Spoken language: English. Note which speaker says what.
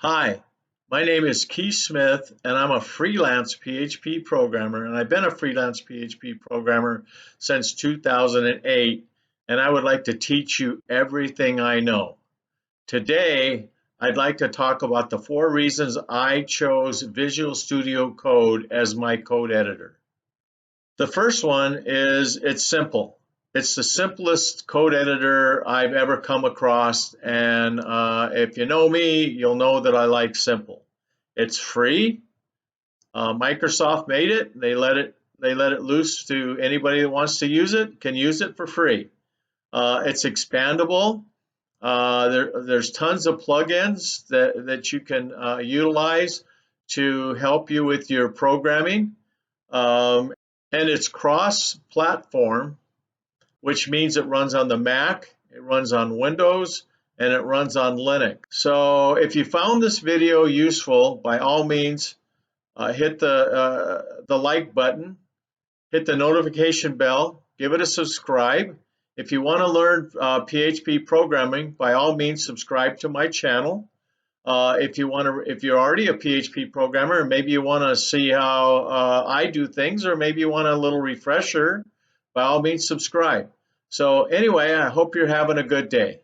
Speaker 1: Hi, my name is Keith Smith, and I'm a freelance PHP programmer, and I've been a freelance PHP programmer since 2008, and I would like to teach you everything I know. Today, I'd like to talk about the 4 reasons I chose Visual Studio Code as my code editor. The first one is it's simple. It's the simplest code editor I've ever come across, and if you know me, you'll know that I like simple. It's free. Microsoft made it. They let it loose to anybody that wants to use it can use it for free. It's expandable. There's tons of plugins that you can utilize to help you with your programming. Um, and it's cross-platform, which means it runs on the Mac, it runs on Windows, and it runs on Linux. So if you found this video useful, by all means, hit the like button, hit the notification bell, give it a subscribe. If you want to learn PHP programming, by all means, subscribe to my channel. If you're already a PHP programmer, maybe you want to see how I do things, or maybe you want a little refresher, by all means, subscribe. So anyway, I hope you're having a good day.